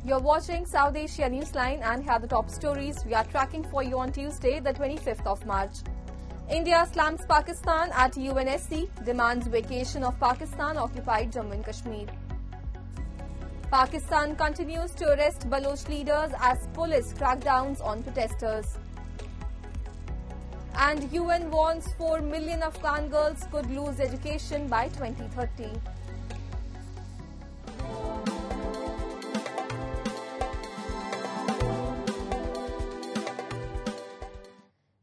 You're watching South Asia Newsline, and here are the top stories we are tracking for you on Tuesday, the 25th of March. India slams Pakistan at UNSC, demands vacation of Pakistan-occupied Jammu and Kashmir. Pakistan continues to arrest Baloch leaders as police crackdowns on protesters. And UN warns 4 million Afghan girls could lose education by 2030.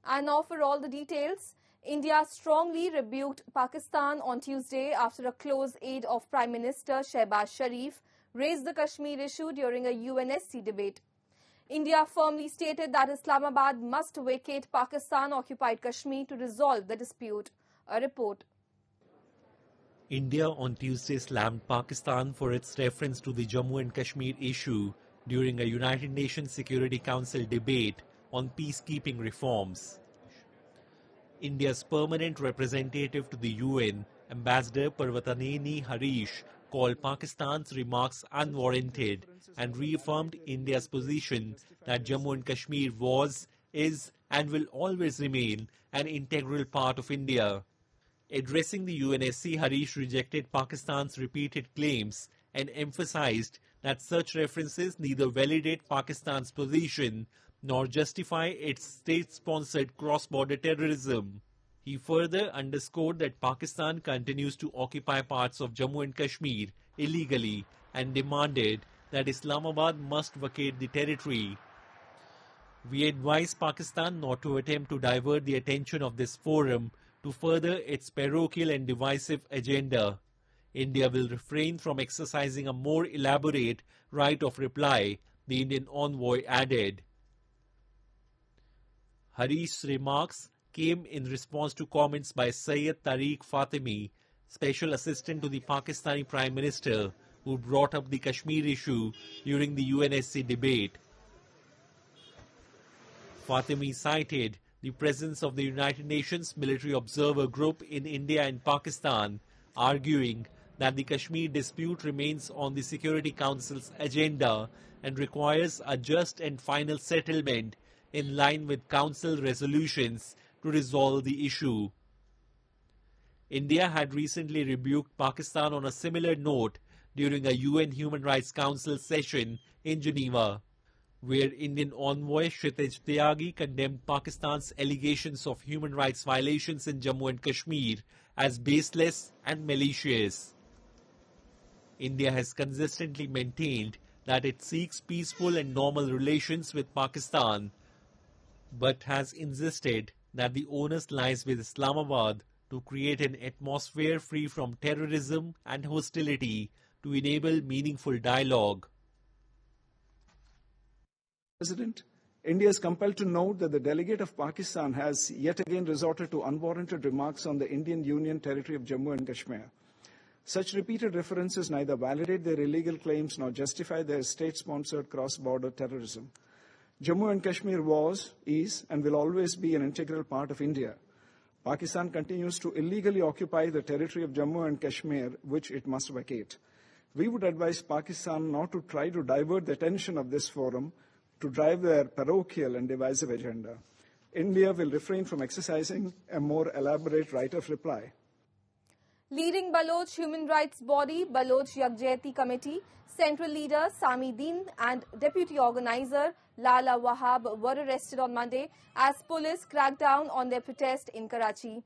And now for all the details. India strongly rebuked Pakistan on Tuesday after a close aide of Prime Minister Shehbaz Sharif raised the Kashmir issue during a UNSC debate. India firmly stated that Islamabad must vacate Pakistan-occupied Kashmir to resolve the dispute. A report. India on Tuesday slammed Pakistan for its reference to the Jammu and Kashmir issue during a United Nations Security Council debate on peacekeeping reforms. India's permanent representative to the UN, Ambassador Parvataneni Harish, called Pakistan's remarks unwarranted and reaffirmed India's position that Jammu and Kashmir was, is and will always remain an integral part of India. Addressing the UNSC, Harish rejected Pakistan's repeated claims and emphasized that such references neither validate Pakistan's position nor justify its state-sponsored cross-border terrorism. He further underscored that Pakistan continues to occupy parts of Jammu and Kashmir illegally and demanded that Islamabad must vacate the territory. We advise Pakistan not to attempt to divert the attention of this forum to further its parochial and divisive agenda. India will refrain from exercising a more elaborate right of reply, the Indian envoy added. Harish's remarks came in response to comments by Syed Tariq Fatemi, Special Assistant to the Pakistani Prime Minister, who brought up the Kashmir issue during the UNSC debate. Fatemi cited the presence of the United Nations Military Observer Group in India and Pakistan, arguing that the Kashmir dispute remains on the Security Council's agenda and requires a just and final settlement in line with Council resolutions to resolve the issue. India had recently rebuked Pakistan on a similar note during a UN Human Rights Council session in Geneva, where Indian envoy Kshitij Tyagi condemned Pakistan's allegations of human rights violations in Jammu and Kashmir as baseless and malicious. India has consistently maintained that it seeks peaceful and normal relations with Pakistan, but has insisted that the onus lies with Islamabad to create an atmosphere free from terrorism and hostility to enable meaningful dialogue. President, India is compelled to note that the delegate of Pakistan has yet again resorted to unwarranted remarks on the Indian Union territory of Jammu and Kashmir. Such repeated references neither validate their illegal claims nor justify their state-sponsored cross-border terrorism. Jammu and Kashmir was, is, and will always be an integral part of India. Pakistan continues to illegally occupy the territory of Jammu and Kashmir, which it must vacate. We would advise Pakistan not to try to divert the attention of this forum to drive their parochial and divisive agenda. India will refrain from exercising a more elaborate right of reply. Leading Baloch human rights body Baloch Yakjehti Committee, central leader Sammi Deen and deputy organizer Lala Wahab were arrested on Monday as police cracked down on their protest in Karachi.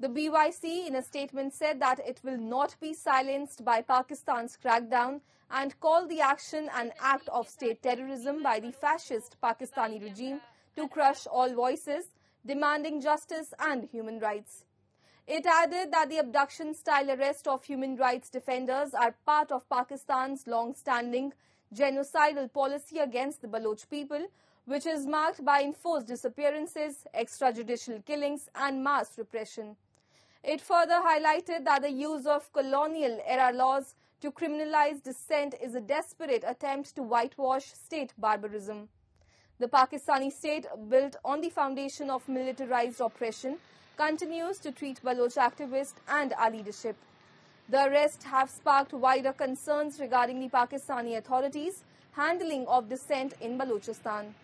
The BYC in a statement said that it will not be silenced by Pakistan's crackdown and called the action an act of state terrorism by the fascist Pakistani regime to crush all voices demanding justice and human rights. It added that the abduction-style arrest of human rights defenders are part of Pakistan's long-standing genocidal policy against the Baloch people, which is marked by enforced disappearances, extrajudicial killings and mass repression. It further highlighted that the use of colonial-era laws to criminalize dissent is a desperate attempt to whitewash state barbarism. The Pakistani state, built on the foundation of militarized oppression, continues to treat Baloch activists and our leadership. The arrests have sparked wider concerns regarding the Pakistani authorities handling of dissent in Balochistan.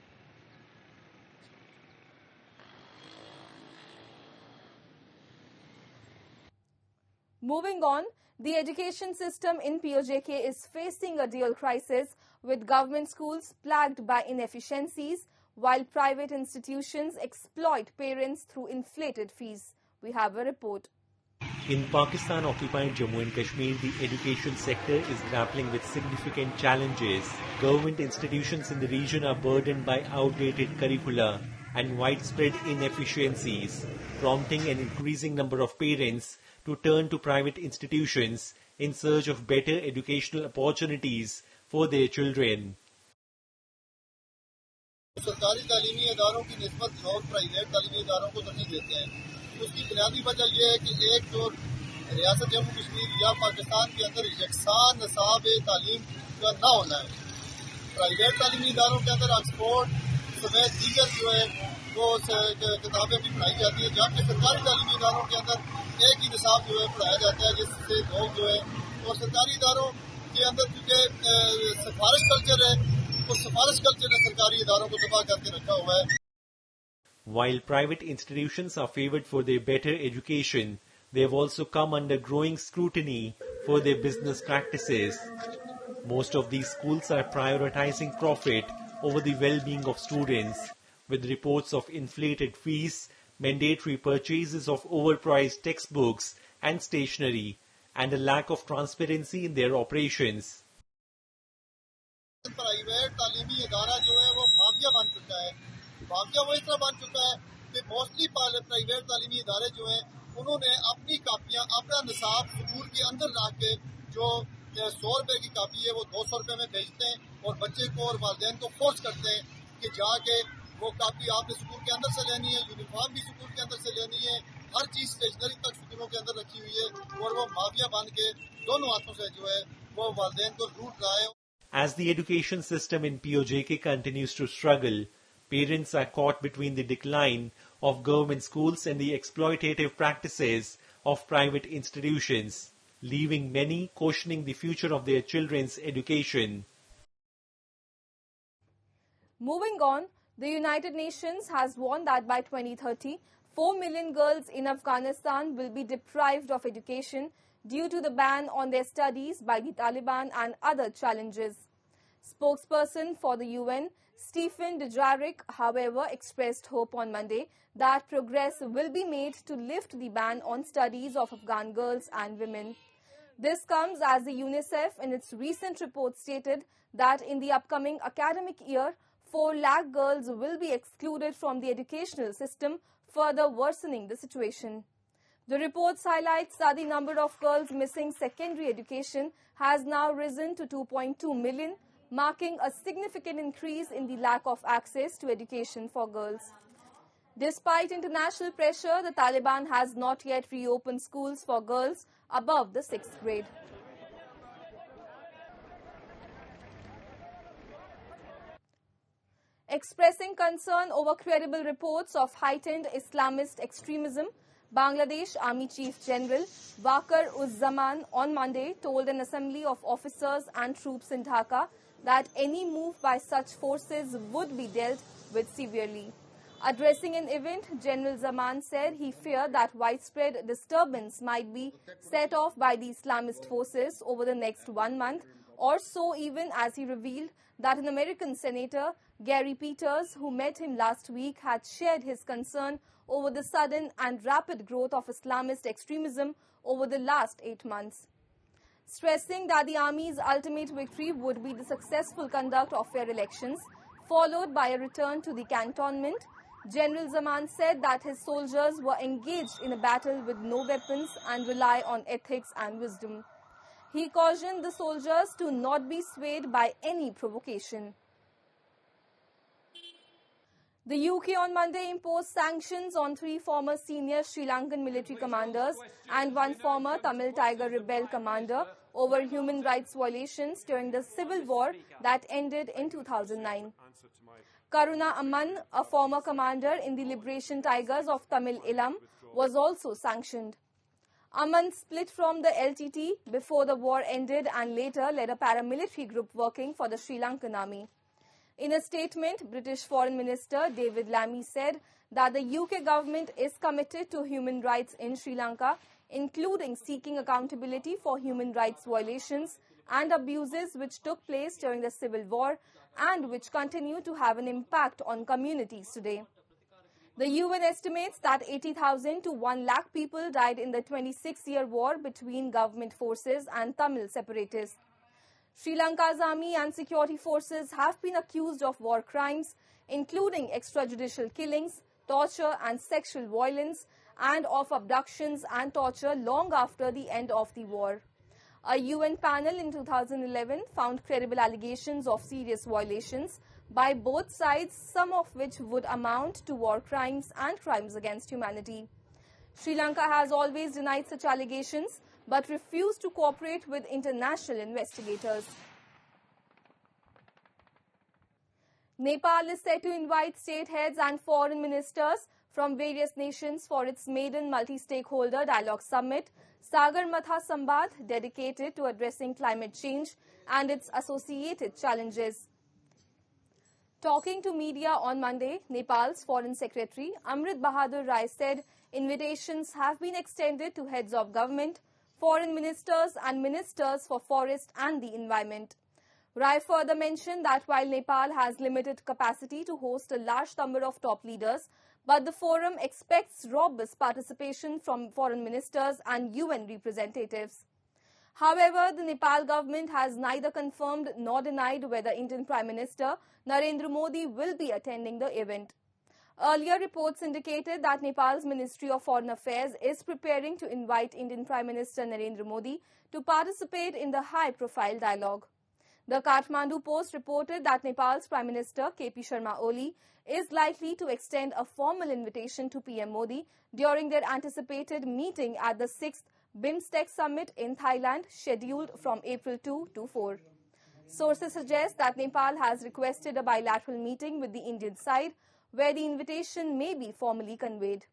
Moving on, the education system in PoJK is facing a dual crisis, with government schools plagued by inefficiencies, while private institutions exploit parents through inflated fees. We have a report. In Pakistan-occupied Jammu and Kashmir, the education sector is grappling with significant challenges. Government institutions in the region are burdened by outdated curricula and widespread inefficiencies, prompting an increasing number of parents to turn to private institutions in search of better educational opportunities for their children. सरकारी तालीमी इदारों की निस्बत लोग private तालीमी इदारों को तरजीह देते हैं। उसकी बुनियादी वजह यह है कि एक तो रियासत जम्मू कश्मीर या पाकिस्तान के अंदर यकसान निसाब तालीम का ना होना है। प्राइवेट तालीमी इदारों के अंदर ऑक्सफोर्ड समेत दीगर जो है वो किताबें भी पढ़ाई जाती है, जबकि सरकारी तालीमी इदारों के अंदर एक ही निसाब जो है पढ़ाया जाता है, जिससे लोग जो है और सरकारी इदारों के अंदर चूँकि सिफारिश कल्चर है, उस सिफारिश कल्चर ने सरकारी इदारों को तबाह करके रखा हुआ है। While private institutions are favored for their better education, they have also come under growing scrutiny for their business practices. Most of these schools are prioritizing profit over the well-being of students, with reports of inflated fees, mandatory purchases of overpriced textbooks and stationery, and a lack of transparency in their operations. Private तालीमी इदारा जो है वो mafia बन चुका है। Mafia वो इस तरह बन चुका है कि मोस्टली प्राइवेट तालीमी इदारे जो हैं उन्होंने अपनी कापियां अपना निसाब स्कूल के अंदर ला के जो 100 रुपए की कापी है वो 200 रुपए में बेचते हैं और बच्चे को और वालिदैन को फोर्स करते हैं कि जाके वो कापी आपने स्कूल के अंदर से लेनी है, यूनिफॉर्म भी स्कूल के अंदर से लेनी है, हर चीज स्टेशनरी तक स्कूलों के अंदर रखी हुई है और वो माफिया बन के दोनों हाथों से जो है वो वालिदैन को लूट रहा है। As the education system in PoJK continues to struggle, parents are caught between the decline of government schools and the exploitative practices of private institutions, leaving many questioning the future of their children's education. Moving on, the United Nations has warned that by 2030, 4 million girls in Afghanistan will be deprived of education due to the ban on their studies by the Taliban and other challenges. Spokesperson for the UN, Stephen Dujarric, however, expressed hope on Monday that progress will be made to lift the ban on studies of Afghan girls and women. This comes as the UNICEF in its recent report stated that in the upcoming academic year, 4 lakh girls will be excluded from the educational system, further worsening the situation. The report highlights that the number of girls missing secondary education has now risen to 2.2 million, marking a significant increase in the lack of access to education for girls. Despite international pressure, the Taliban has not yet reopened schools for girls above the 6th grade. Expressing concern over credible reports of heightened Islamist extremism, Bangladesh Army Chief General Waker-uz-Zaman on Monday told an assembly of officers and troops in Dhaka that any move by such forces would be dealt with severely. Addressing an event, General Zaman said he feared that widespread disturbance might be set off by the Islamist forces over the next 1 month or so, even as he revealed that an American Senator, Gary Peters, who met him last week, had shared his concern over the sudden and rapid growth of Islamist extremism over the last 8 months. Stressing that the army's ultimate victory would be the successful conduct of fair elections, followed by a return to the cantonment, General Zaman said that his soldiers were engaged in a battle with no weapons and rely on ethics and wisdom. He cautioned the soldiers to not be swayed by any provocation. The UK on Monday imposed sanctions on 3 former senior Sri Lankan military commanders and 1 former Tamil Tiger rebel commander over human rights violations during the civil war that ended in 2009. Karuna Amman, a former commander in the Liberation Tigers of Tamil Ilam, was also sanctioned. Aman split from the LTT before the war ended and later led a paramilitary group working for the Sri Lankan army. In a statement, British Foreign Minister David Lammy said that the UK government is committed to human rights in Sri Lanka, including seeking accountability for human rights violations and abuses which took place during the civil war and which continue to have an impact on communities today. The UN estimates that 80,000 to 1 lakh people died in the 26-year war between government forces and Tamil separatists. Sri Lanka's army and security forces have been accused of war crimes, including extrajudicial killings, torture and sexual violence, and of abductions and torture long after the end of the war. A UN panel in 2011 found credible allegations of serious violations by both sides, some of which would amount to war crimes and crimes against humanity. Sri Lanka has always denied such allegations but refused to cooperate with international investigators. Nepal is set to invite state heads and foreign ministers from various nations for its maiden multi-stakeholder dialogue summit, Sagarmatha Sambad, dedicated to addressing climate change and its associated challenges. Talking to media on Monday, Nepal's Foreign Secretary Amrit Bahadur Rai said invitations have been extended to heads of government, foreign ministers and ministers for forest and the environment. Rai further mentioned that while Nepal has limited capacity to host a large number of top leaders, but the forum expects robust participation from foreign ministers and UN representatives. However, the Nepal government has neither confirmed nor denied whether Indian Prime Minister Narendra Modi will be attending the event. Earlier reports indicated that Nepal's Ministry of Foreign Affairs is preparing to invite Indian Prime Minister Narendra Modi to participate in the high-profile dialogue. The Kathmandu Post reported that Nepal's Prime Minister KP Sharma Oli is likely to extend a formal invitation to PM Modi during their anticipated meeting at the 6th BIMSTEC summit in Thailand, scheduled from April 2 to 4. Sources suggest that Nepal has requested a bilateral meeting with the Indian side, where the invitation may be formally conveyed.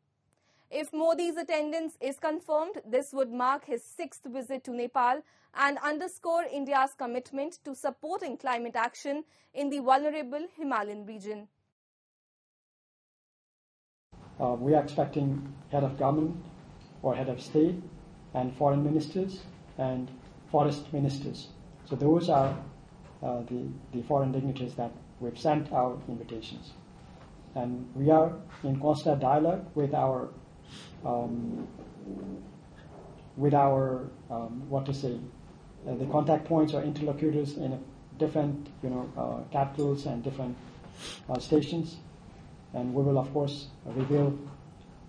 If Modi's attendance is confirmed, this would mark his 6th visit to Nepal and underscore India's commitment to supporting climate action in the vulnerable Himalayan region. We are expecting head of government or head of state and foreign ministers and forest ministers. So those are the foreign dignitaries that we've sent our invitations. And we are in constant dialogue with our the contact points or interlocutors in different capitals and different stations, and we will of course reveal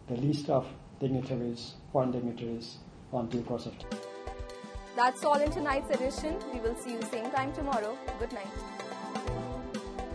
the list of dignitaries, foreign dignitaries, on due course of time. That's all in tonight's edition. We will see you same time tomorrow. Good night.